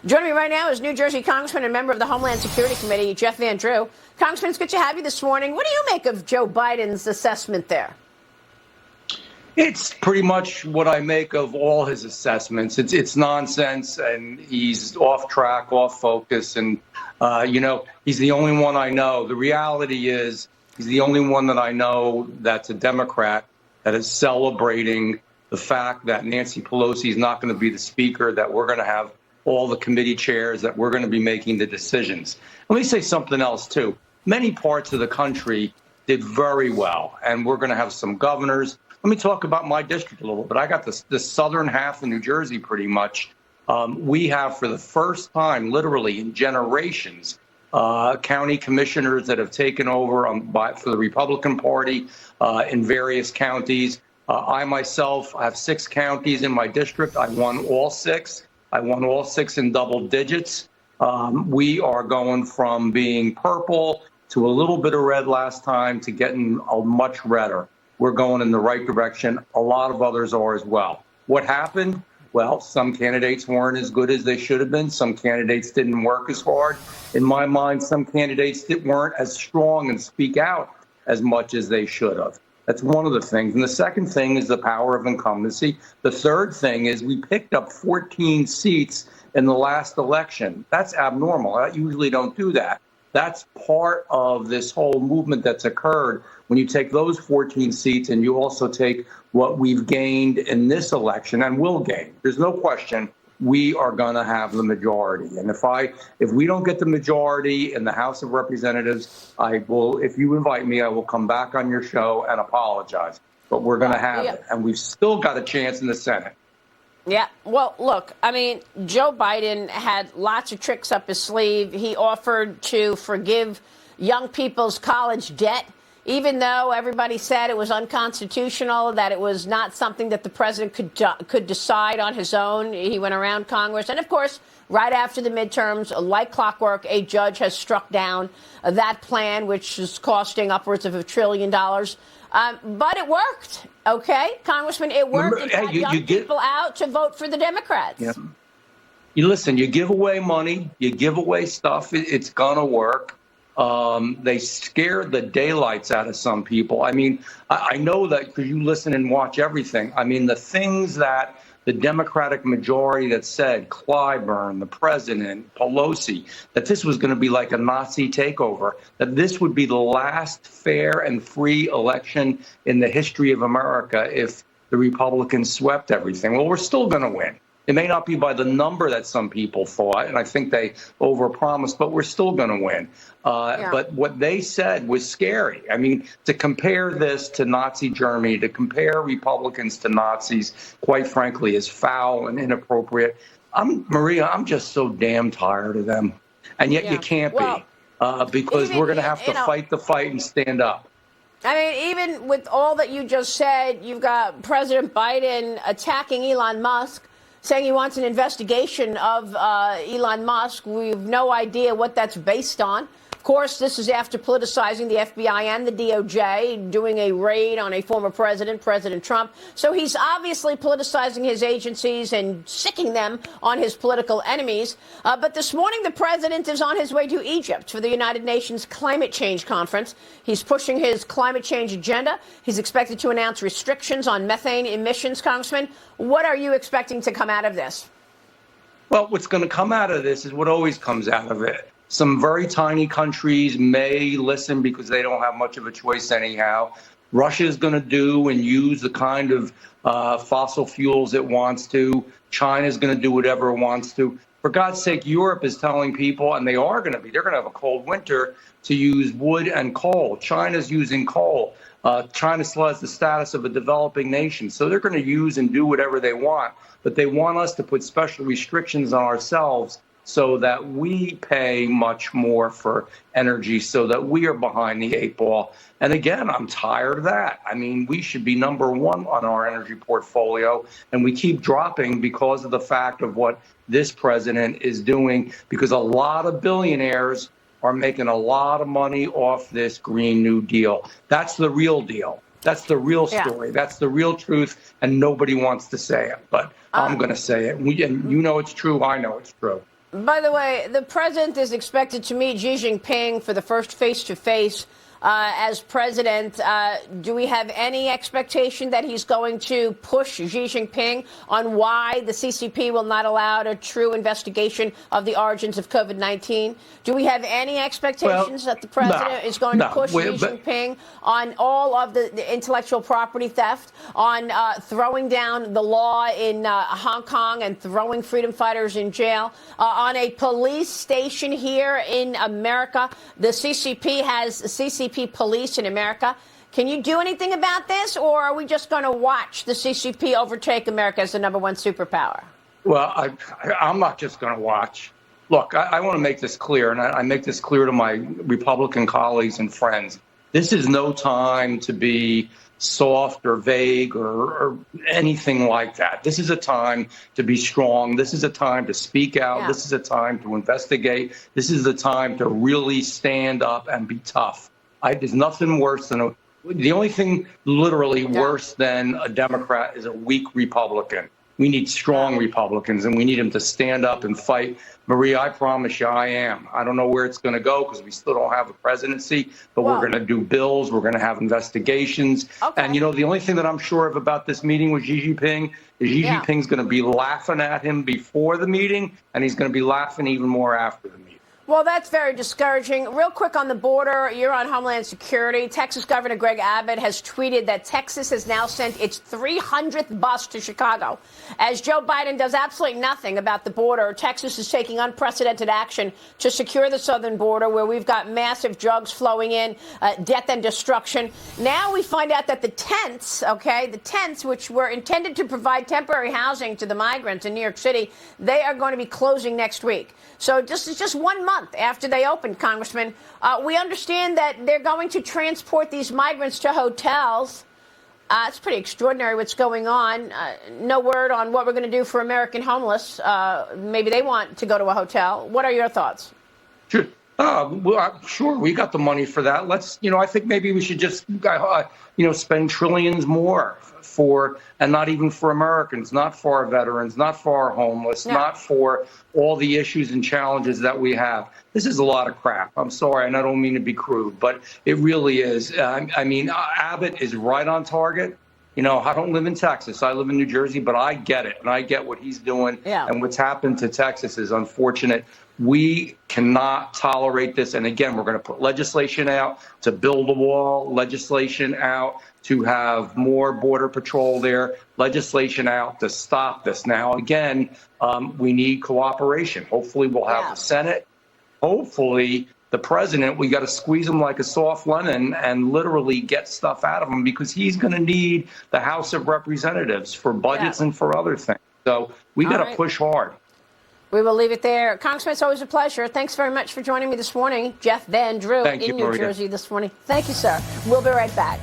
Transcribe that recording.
Joining me right now is New Jersey Congressman and member of the Homeland Security Committee, Jeff Van Drew. Congressman, it's good to have you this morning. What do you make of Joe Biden's assessment there? It's pretty much what I make of all his assessments. It's nonsense, and he's off track, off focus, and, he's the only one I know. The reality is he's the only one that I know that's a Democrat that is celebrating the fact that Nancy Pelosi is not going to be the speaker, that we're going to have all the committee chairs, that we're going to be making the decisions. Let me say something else, too. Many parts of the country did very well, and we're going to have some governors. Let me talk about my district a little bit. I got the southern half of New Jersey pretty much. We have, for the first time, literally in generations, county commissioners that have taken over for the Republican Party in various counties. I myself have 6 counties in my district. I won all 6. I won all 6 in double digits. We are going from being purple to a little bit of red last time to getting much redder. We're going in the right direction. A lot of others are as well. What happened? Well, some candidates weren't as good as they should have been. Some candidates didn't work as hard. In my mind, some candidates weren't as strong and speak out as much as they should have. That's one of the things. And the second thing is the power of incumbency. The third thing is we picked up 14 seats in the last election. That's abnormal. I usually don't do that. That's part of this whole movement that's occurred when you take those 14 seats and you also take what we've gained in this election and will gain. There's no question we are going to have the majority. And if we don't get the majority in the House of Representatives, I will, if you invite me, I will come back on your show and apologize. But we're going to have it. And we've still got a chance in the Senate. Yeah, well, look, I mean, Joe Biden had lots of tricks up his sleeve. He offered to forgive young people's college debt, even though everybody said it was unconstitutional, that it was not something that the president could decide on his own. He went around Congress. And, of course, right after the midterms, like clockwork, a judge has struck down that plan, which is costing upwards of $1 trillion. But it worked, okay? Congressman, it worked. It got young people out to vote for the Democrats. Yeah. You listen, you give away money, you give away stuff, it's going to work. They scared the daylights out of some people. I mean, I know that because you listen and watch everything. I mean, the things that the Democratic majority that said, Clyburn, the president, Pelosi, that this was going to be like a Nazi takeover, that this would be the last fair and free election in the history of America if the Republicans swept everything. Well, we're still going to win. It may not be by the number that some people thought, and I think they overpromised, but we're still going to win. But what they said was scary. I mean, to compare this to Nazi Germany, to compare Republicans to Nazis, quite frankly, is foul and inappropriate. Maria, I'm just so damn tired of them. And yet you can't be, because we're going to have to fight the fight and stand up. I mean, even with all that you just said, you've got President Biden attacking Elon Musk, saying he wants an investigation of Elon Musk. We have no idea what that's based on. Of course, this is after politicizing the FBI and the DOJ, doing a raid on a former president, President Trump. So he's obviously politicizing his agencies and sicking them on his political enemies. But this morning, the president is on his way to Egypt for the United Nations Climate Change Conference. He's pushing his climate change agenda. He's expected to announce restrictions on methane emissions, Congressman. What are you expecting to come out of this? Well, what's going to come out of this is what always comes out of it. Some very tiny countries may listen because they don't have much of a choice anyhow. Russia is going to do and use the kind of fossil fuels it wants to. China is going to do whatever it wants to. For God's sake, Europe is telling people, and they're going to have a cold winter, to use wood and coal. China's using coal. China still has the status of a developing nation, so they're going to use and do whatever they want. But they want us to put special restrictions on ourselves so that we pay much more for energy, so that we are behind the 8 ball. And again, I'm tired of that. I mean, we should be number 1 on our energy portfolio, and we keep dropping because of the fact of what this president is doing, because a lot of billionaires are making a lot of money off this Green New Deal. That's the real deal. That's the real story. That's the real truth, and nobody wants to say it. But I'm going to say it. And you know it's true. I know it's true. By the way, the president is expected to meet Xi Jinping for the first face-to-face as president. Do we have any expectation that he's going to push Xi Jinping on why the CCP will not allow a true investigation of the origins of COVID-19? Do we have any expectations that the president is going to push Xi Jinping on all of the intellectual property theft, on throwing down the law in Hong Kong and throwing freedom fighters in jail, on a police station here in America? The CCP has CCP police in America. Can you do anything about this, or are we just going to watch the CCP overtake America as the #1 superpower? Well, I'm not just going to watch. Look, I want to make this clear, and I make this clear to my Republican colleagues and friends. This is no time to be soft or vague or anything like that. This is a time to be strong. This is a time to speak out. Yeah. This is a time to investigate. This is the time to really stand up and be tough. There's nothing worse than the only thing literally worse than a Democrat is a weak Republican. We need strong Republicans, and we need them to stand up and fight. Maria, I promise you I am. I don't know where it's going to go because we still don't have a presidency, but we're going to do bills. We're going to have investigations. Okay. And, the only thing that I'm sure of about this meeting with Xi Jinping is Xi Jinping's going to be laughing at him before the meeting, and he's going to be laughing even more after the meeting. Well, that's very discouraging. Real quick on the border, you're on Homeland Security. Texas Governor Greg Abbott has tweeted that Texas has now sent its 300th bus to Chicago. As Joe Biden does absolutely nothing about the border, Texas is taking unprecedented action to secure the southern border, where we've got massive drugs flowing in, death and destruction. Now we find out that the tents, which were intended to provide temporary housing to the migrants in New York City, they are going to be closing next week. So just 1 month after they opened, Congressman, we understand that they're going to transport these migrants to hotels. It's pretty extraordinary what's going on. No word on what we're going to do for American homeless. Maybe they want to go to a hotel. What are your thoughts? Sure. Sure, we got the money for that. Let's, I think maybe we should just, spend trillions more and not even for Americans, not for our veterans, not for our homeless, not for all the issues and challenges that we have. This is a lot of crap. I'm sorry, and I don't mean to be crude, but it really is. Abbott is right on target. I don't live in Texas. I live in New Jersey, but I get it, and I get what he's doing. Yeah. And what's happened to Texas is unfortunate. We cannot tolerate this. And again, we're going to put legislation out to build a wall, legislation out to have more border patrol there, legislation out to stop this. Now, again, we need cooperation. Hopefully we'll have the Senate. Hopefully the president, we got to squeeze him like a soft lemon and literally get stuff out of him, because he's going to need the House of Representatives for budgets and for other things. So we got to push hard. We will leave it there. Congressman, it's always a pleasure. Thanks very much for joining me this morning. Jeff Van Drew in New Jersey this morning. Thank you, sir. We'll be right back.